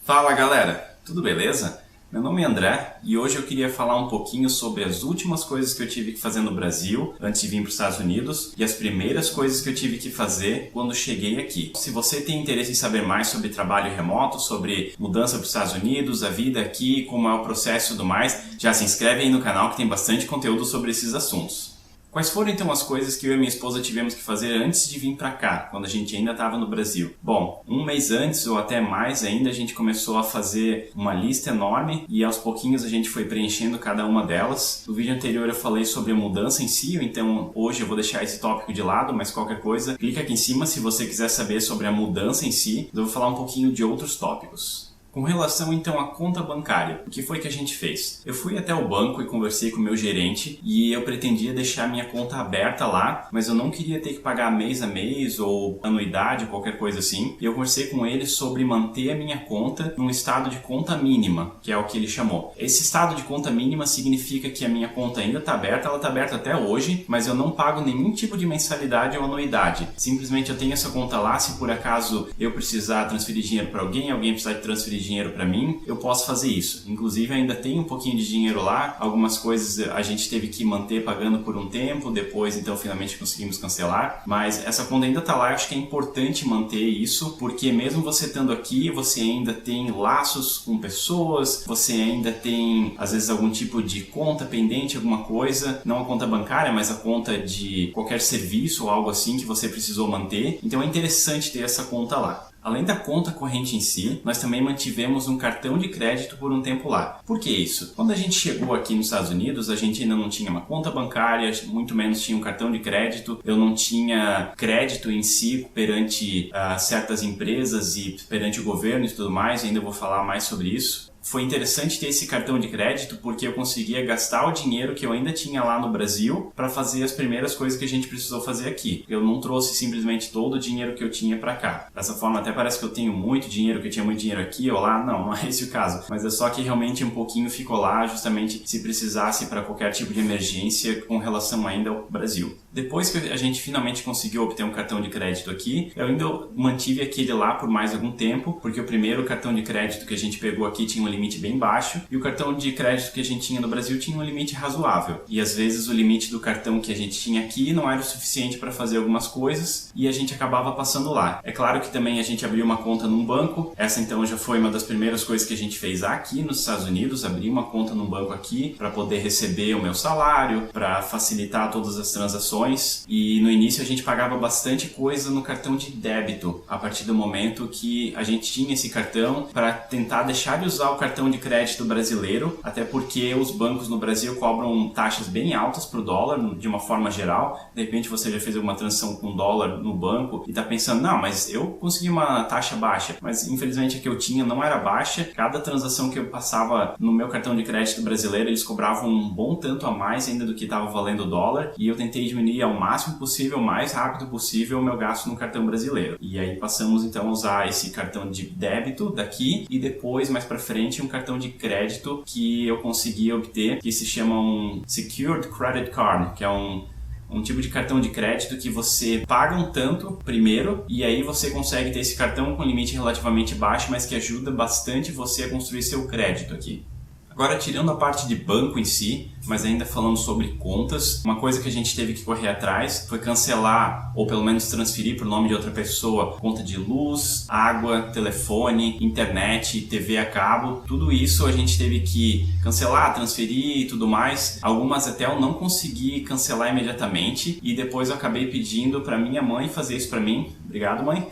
Fala galera, tudo beleza? Meu nome é André e hoje eu queria falar um pouquinho sobre as últimas coisas que eu tive que fazer no Brasil antes de vir para os Estados Unidos e as primeiras coisas que eu tive que fazer quando cheguei aqui. Se você tem interesse em saber mais sobre trabalho remoto, sobre mudança para os Estados Unidos, a vida aqui, como é o processo e tudo mais, já se inscreve aí no canal que tem bastante conteúdo sobre esses assuntos. Quais foram então as coisas que eu e minha esposa tivemos que fazer antes de vir para cá, quando a gente ainda estava no Brasil? Bom, um mês antes ou até mais ainda, a gente começou a fazer uma lista enorme e aos pouquinhos a gente foi preenchendo cada uma delas. No vídeo anterior eu falei sobre a mudança em si, então hoje eu vou deixar esse tópico de lado, mas qualquer coisa, clica aqui em cima se você quiser saber sobre a mudança em si. Eu vou falar um pouquinho de outros tópicos. Com relação então à conta bancária, o que foi que a gente fez? Eu fui até o banco e conversei com o meu gerente e eu pretendia deixar minha conta aberta lá, mas eu não queria ter que pagar mês a mês ou anuidade ou qualquer coisa assim. E eu conversei com ele sobre manter a minha conta num estado de conta mínima, que é o que ele chamou. Esse estado de conta mínima significa que a minha conta ainda está aberta, ela está aberta até hoje, mas eu não pago nenhum tipo de mensalidade ou anuidade. Simplesmente eu tenho essa conta lá, se por acaso eu precisar transferir dinheiro para alguém precisar de transferir dinheiro para mim, eu posso fazer isso. Inclusive ainda tem um pouquinho de dinheiro lá, algumas coisas a gente teve que manter pagando por um tempo, depois então finalmente conseguimos cancelar, mas essa conta ainda está lá. Eu acho que é importante manter isso, porque mesmo você estando aqui, você ainda tem laços com pessoas, você ainda tem às vezes algum tipo de conta pendente, alguma coisa, não a conta bancária, mas a conta de qualquer serviço ou algo assim que você precisou manter, então é interessante ter essa conta lá. Além da conta corrente em si, nós também mantivemos um cartão de crédito por um tempo lá. Por que isso? Quando a gente chegou aqui nos Estados Unidos, a gente ainda não tinha uma conta bancária, muito menos tinha um cartão de crédito. Eu não tinha crédito em si perante certas empresas e perante o governo e tudo mais, ainda vou falar mais sobre isso. Foi interessante ter esse cartão de crédito porque eu conseguia gastar o dinheiro que eu ainda tinha lá no Brasil para fazer as primeiras coisas que a gente precisou fazer aqui. Eu não trouxe simplesmente todo o dinheiro que eu tinha para cá. Dessa forma até parece que eu tenho muito dinheiro, que eu tinha muito dinheiro aqui ou lá. Não é esse o caso. Mas é só que realmente um pouquinho ficou lá justamente se precisasse para qualquer tipo de emergência com relação ainda ao Brasil. Depois que a gente finalmente conseguiu obter um cartão de crédito aqui, eu ainda mantive aquele lá por mais algum tempo, porque o primeiro cartão de crédito que a gente pegou aqui tinha um limite bem baixo e o cartão de crédito que a gente tinha no Brasil tinha um limite razoável. E às vezes o limite do cartão que a gente tinha aqui não era o suficiente para fazer algumas coisas e a gente acabava passando lá. É claro que também a gente abriu uma conta num banco. Essa então já foi uma das primeiras coisas que a gente fez aqui nos Estados Unidos, abrir uma conta num banco aqui para poder receber o meu salário, para facilitar todas as transações. E no início a gente pagava bastante coisa no cartão de débito, a partir do momento que a gente tinha esse cartão, para tentar deixar de usar o cartão de crédito brasileiro, até porque os bancos no Brasil cobram taxas bem altas para o dólar, de uma forma geral. De repente você já fez alguma transação com dólar no banco e está pensando, não, mas eu consegui uma taxa baixa, mas infelizmente a que eu tinha não era baixa. Cada transação que eu passava no meu cartão de crédito brasileiro, eles cobravam um bom tanto a mais ainda do que estava valendo o dólar, e eu tentei diminuir ao máximo possível, o mais rápido possível, o meu gasto no cartão brasileiro. E aí passamos então a usar esse cartão de débito daqui e depois, mais para frente, um cartão de crédito que eu consegui obter, que se chama um Secured Credit Card, que é um tipo de cartão de crédito que você paga um tanto primeiro e aí você consegue ter esse cartão com limite relativamente baixo, mas que ajuda bastante você a construir seu crédito aqui. Agora, tirando a parte de banco em si, mas ainda falando sobre contas, uma coisa que a gente teve que correr atrás foi cancelar, ou pelo menos transferir para o nome de outra pessoa, conta de luz, água, telefone, internet, TV a cabo. Tudo isso a gente teve que cancelar, transferir e tudo mais. Algumas até eu não consegui cancelar imediatamente e depois eu acabei pedindo para minha mãe fazer isso para mim. Obrigado, mãe,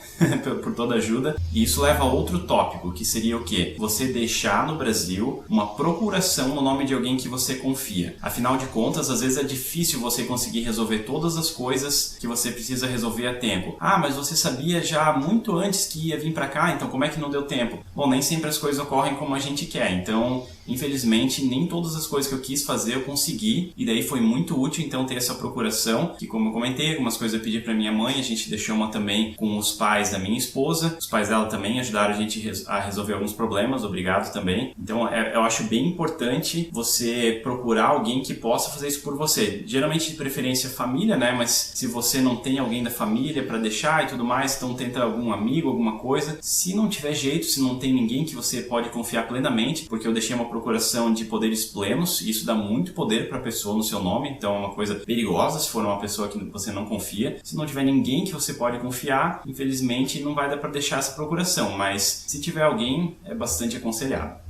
por toda a ajuda. E isso leva a outro tópico, que seria o quê? Você deixar no Brasil uma procuração no nome de alguém que você confia. Afinal de contas, às vezes é difícil você conseguir resolver todas as coisas que você precisa resolver a tempo. Ah, mas você sabia já muito antes que ia vir para cá, então como é que não deu tempo? Bom, nem sempre as coisas ocorrem como a gente quer, então infelizmente nem todas as coisas que eu quis fazer eu consegui, e daí foi muito útil então ter essa procuração, que como eu comentei, algumas coisas eu pedi para minha mãe, a gente deixou uma também também com os pais da minha esposa. Os pais dela também ajudaram a gente a resolver alguns problemas, obrigado também. Então eu acho bem importante você procurar alguém que possa fazer isso por você. Geralmente de preferência família, né? Mas se você não tem alguém da família para deixar e tudo mais, então tenta algum amigo, alguma coisa. Se não tiver jeito, se não tem ninguém que você pode confiar plenamente, porque eu deixei uma procuração de poderes plenos, e isso dá muito poder para a pessoa no seu nome, então é uma coisa perigosa se for uma pessoa que você não confia. Se não tiver ninguém que você pode confiar, infelizmente não vai dar para deixar essa procuração, mas se tiver alguém, é bastante aconselhado.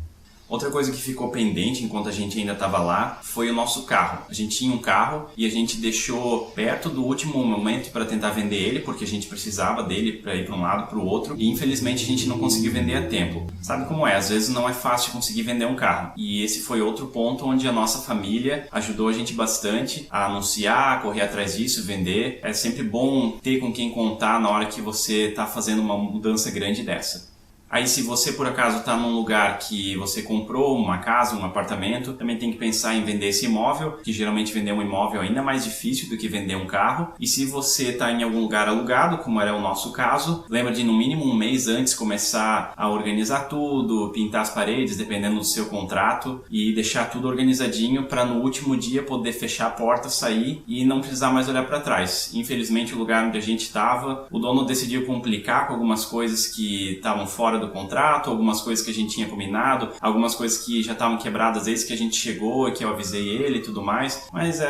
Outra coisa que ficou pendente enquanto a gente ainda estava lá foi o nosso carro. A gente tinha um carro e a gente deixou perto do último momento para tentar vender ele, porque a gente precisava dele para ir para um lado para o outro, e infelizmente a gente não conseguiu vender a tempo. Sabe como é? Às vezes não é fácil conseguir vender um carro. E esse foi outro ponto onde a nossa família ajudou a gente bastante a anunciar, a correr atrás disso, vender. É sempre bom ter com quem contar na hora que você está fazendo uma mudança grande dessa. Aí se você por acaso está num lugar que você comprou uma casa, um apartamento, também tem que pensar em vender esse imóvel, que geralmente vender um imóvel é ainda mais difícil do que vender um carro. E se você está em algum lugar alugado, como era o nosso caso, lembra de no mínimo um mês antes começar a organizar tudo, pintar as paredes, dependendo do seu contrato, e deixar tudo organizadinho para no último dia poder fechar a porta, sair e não precisar mais olhar para trás. Infelizmente o lugar onde a gente estava, o dono decidiu complicar com algumas coisas que estavam fora do contrato, algumas coisas que a gente tinha combinado, algumas coisas que já estavam quebradas desde que a gente chegou e que eu avisei ele e tudo mais, mas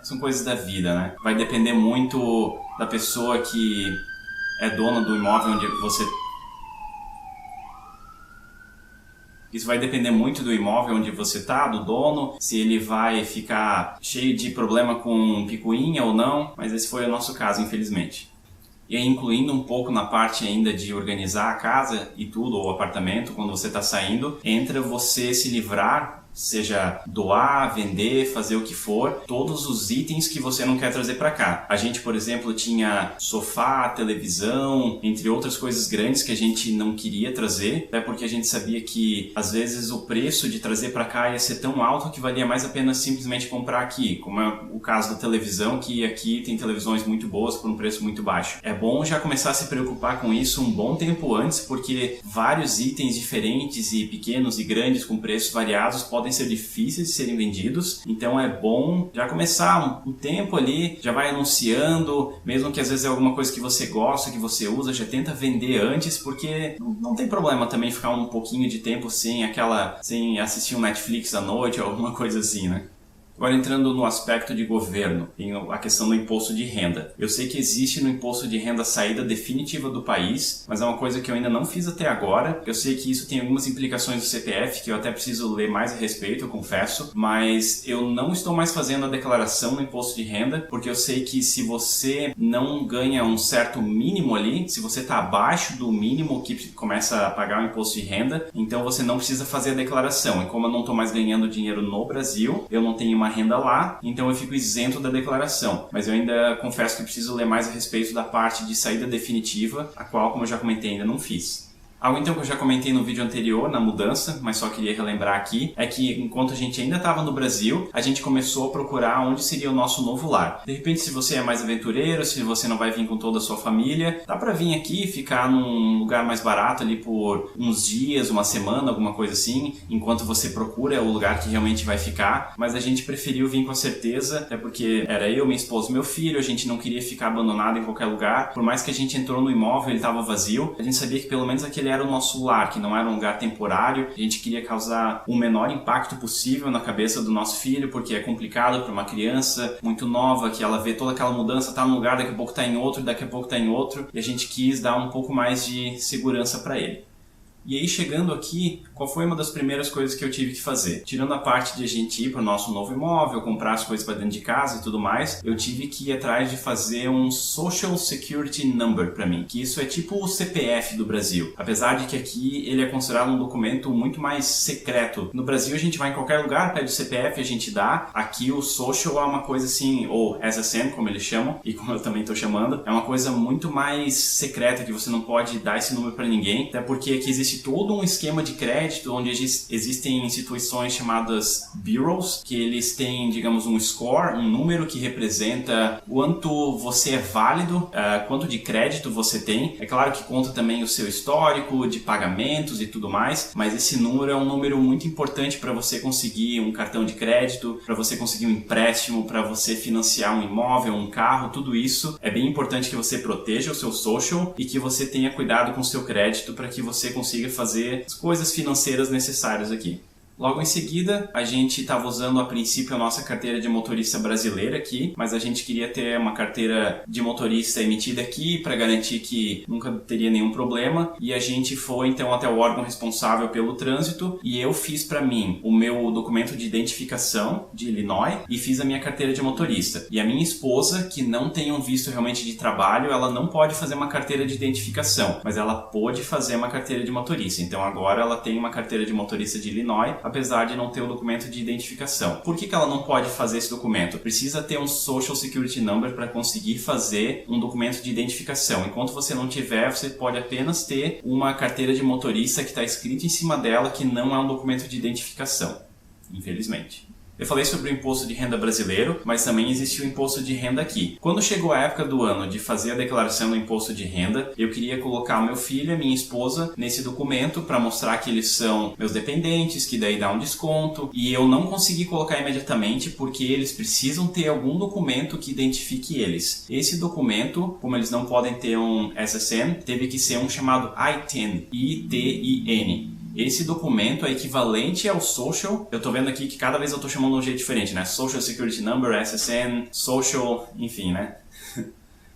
são coisas da vida, né? Vai depender muito da pessoa que é dona do imóvel onde você... Isso vai depender muito do imóvel onde você está, do dono, se ele vai ficar cheio de problema com picuinha ou não, mas esse foi o nosso caso, infelizmente. E aí, incluindo um pouco na parte ainda de organizar a casa e tudo, ou o apartamento, quando você está saindo, entra você se livrar, seja doar, vender, fazer o que for, todos os itens que você não quer trazer para cá. A gente, por exemplo, tinha sofá, televisão, entre outras coisas grandes que a gente não queria trazer, até porque a gente sabia que às vezes o preço de trazer para cá ia ser tão alto que valia mais a pena simplesmente comprar aqui, como é o caso da televisão, que aqui tem televisões muito boas por um preço muito baixo. É bom já começar a se preocupar com isso um bom tempo antes, porque vários itens diferentes e pequenos e grandes com preços variados podem ser difíceis de serem vendidos, então é bom já começar um tempo ali, já vai anunciando, mesmo que às vezes é alguma coisa que você gosta, que você usa, já tenta vender antes, porque não tem problema também ficar um pouquinho de tempo sem assistir um Netflix à noite ou alguma coisa assim, né? Agora entrando no aspecto de governo, tem a questão do imposto de renda. Eu sei que existe no imposto de renda a saída definitiva do país, mas é uma coisa que eu ainda não fiz até agora. Eu sei que isso tem algumas implicações do CPF, que eu até preciso ler mais a respeito, eu confesso, mas eu não estou mais fazendo a declaração no imposto de renda, porque eu sei que se você não ganha um certo mínimo ali, se você está abaixo do mínimo que começa a pagar o imposto de renda, então você não precisa fazer a declaração. E como eu não estou mais ganhando dinheiro no Brasil, eu não tenho uma renda lá, então eu fico isento da declaração. Mas eu ainda confesso que preciso ler mais a respeito da parte de saída definitiva, a qual, como eu já comentei, ainda não fiz. Algo então que eu já comentei no vídeo anterior, na mudança, mas só queria relembrar aqui, é que enquanto a gente ainda estava no Brasil, a gente começou a procurar onde seria o nosso novo lar. De repente, se você é mais aventureiro, se você não vai vir com toda a sua família, dá pra vir aqui e ficar num lugar mais barato ali por uns dias, uma semana, alguma coisa assim, enquanto você procura o lugar que realmente vai ficar, mas a gente preferiu vir com a certeza, até porque era eu, minha esposa e meu filho, a gente não queria ficar abandonado em qualquer lugar, por mais que a gente entrou no imóvel, ele estava vazio, a gente sabia que pelo menos aquele era o nosso lar, que não era um lugar temporário. A gente queria causar o menor impacto possível na cabeça do nosso filho, porque é complicado para uma criança muito nova, que ela vê toda aquela mudança, tá num lugar, daqui a pouco tá em outro, daqui a pouco tá em outro, e a gente quis dar um pouco mais de segurança para ele. E aí, chegando aqui, qual foi uma das primeiras coisas que eu tive que fazer? Tirando a parte de a gente ir para o nosso novo imóvel, comprar as coisas para dentro de casa e tudo mais, eu tive que ir atrás de fazer um Social Security Number para mim, que isso é tipo o CPF do Brasil. Apesar de que aqui ele é considerado um documento muito mais secreto. No Brasil, a gente vai em qualquer lugar, pede o CPF, a gente dá. Aqui o Social é uma coisa assim, ou SSN, como eles chamam, e como eu também estou chamando, é uma coisa muito mais secreta, que você não pode dar esse número para ninguém, até porque aqui existe existe todo um esquema de crédito onde existem instituições chamadas bureaus, que eles têm, digamos, um score, um número que representa quanto você é válido, quanto de crédito você tem. É claro que conta também o seu histórico de pagamentos e tudo mais, mas esse número é um número muito importante para você conseguir um cartão de crédito, para você conseguir um empréstimo, para você financiar um imóvel, um carro, tudo isso. É bem importante que você proteja o seu social e que você tenha cuidado com o seu crédito para que você consiga fazer as coisas financeiras necessárias aqui. Logo em seguida, a gente estava usando a princípio a nossa carteira de motorista brasileira aqui, mas a gente queria ter uma carteira de motorista emitida aqui para garantir que nunca teria nenhum problema, e a gente foi então até o órgão responsável pelo trânsito e eu fiz para mim o meu documento de identificação de Illinois e fiz a minha carteira de motorista. E a minha esposa, que não tem um visto realmente de trabalho, ela não pode fazer uma carteira de identificação, mas ela pôde fazer uma carteira de motorista. Então agora ela tem uma carteira de motorista de Illinois, apesar de não ter o documento de identificação. Por que ela não pode fazer esse documento? Precisa ter um Social Security Number para conseguir fazer um documento de identificação. Enquanto você não tiver, você pode apenas ter uma carteira de motorista que está escrito em cima dela que não é um documento de identificação, infelizmente. Eu falei sobre o imposto de renda brasileiro, mas também existe o imposto de renda aqui. Quando chegou a época do ano de fazer a declaração do imposto de renda, eu queria colocar o meu filho e a minha esposa nesse documento para mostrar que eles são meus dependentes, que daí dá um desconto, e eu não consegui colocar imediatamente porque eles precisam ter algum documento que identifique eles. Esse documento, como eles não podem ter um SSN, teve que ser um chamado ITIN, I-T-I-N. Esse documento é equivalente ao Social. Eu tô vendo aqui que cada vez eu tô chamando de um jeito diferente, né? Social Security Number, SSN, Social, enfim, né?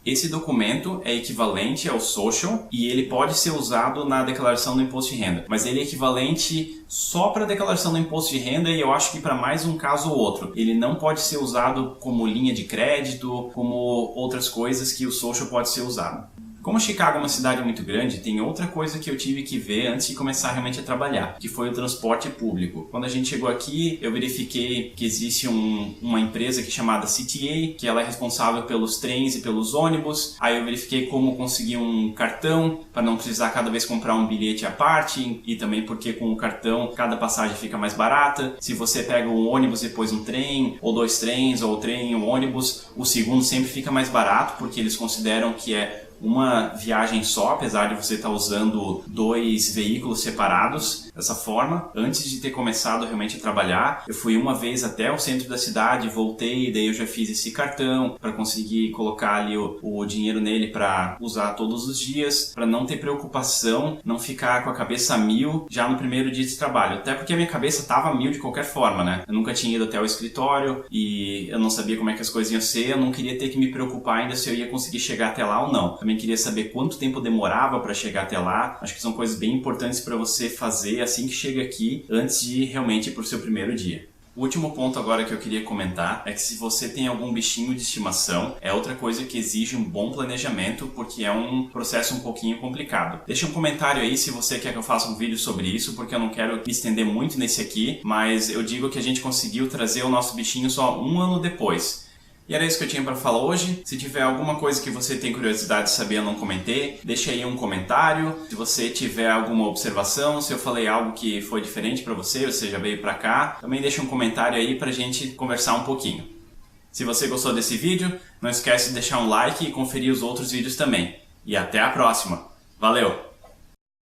Esse documento é equivalente ao Social e ele pode ser usado na declaração do imposto de renda, mas ele é equivalente só para a declaração do imposto de renda e eu acho que para mais um caso ou outro. Ele não pode ser usado como linha de crédito, como outras coisas que o Social pode ser usado. Como Chicago é uma cidade muito grande, tem outra coisa que eu tive que ver antes de começar realmente a trabalhar, que foi o transporte público. Quando a gente chegou aqui, eu verifiquei que existe uma empresa aqui chamada CTA, que ela é responsável pelos trens e pelos ônibus. Aí eu verifiquei como conseguir um cartão, para não precisar cada vez comprar um bilhete à parte, e também porque com o cartão cada passagem fica mais barata. Se você pega um ônibus e depois um trem, ou dois trens, ou o trem e um ônibus, o segundo sempre fica mais barato, porque eles consideram que é uma viagem só, apesar de você estar usando dois veículos separados. Dessa forma, antes de ter começado realmente a trabalhar, eu fui uma vez até o centro da cidade, voltei, daí eu já fiz esse cartão para conseguir colocar ali o dinheiro nele para usar todos os dias, para não ter preocupação, não ficar com a cabeça a mil já no primeiro dia de trabalho. Até porque a minha cabeça estava a mil de qualquer forma, né? Eu nunca tinha ido até o escritório e eu não sabia como é que as coisas iam ser, eu não queria ter que me preocupar ainda se eu ia conseguir chegar até lá ou não. Também queria saber quanto tempo demorava para chegar até lá. Acho que são coisas bem importantes para você fazer assim que chega aqui, antes de realmente ir para o seu primeiro dia. O último ponto agora que eu queria comentar é que se você tem algum bichinho de estimação, é outra coisa que exige um bom planejamento, porque é um processo um pouquinho complicado. Deixa um comentário aí se você quer que eu faça um vídeo sobre isso, porque eu não quero me estender muito nesse aqui, mas eu digo que a gente conseguiu trazer o nosso bichinho só um ano depois. E era isso que eu tinha para falar hoje. Se tiver alguma coisa que você tem curiosidade de saber, eu não comentei, deixa aí um comentário. Se você tiver alguma observação, se eu falei algo que foi diferente para você já veio para cá, também deixa um comentário aí pra gente conversar um pouquinho. Se você gostou desse vídeo, não esquece de deixar um like e conferir os outros vídeos também. E até a próxima. Valeu!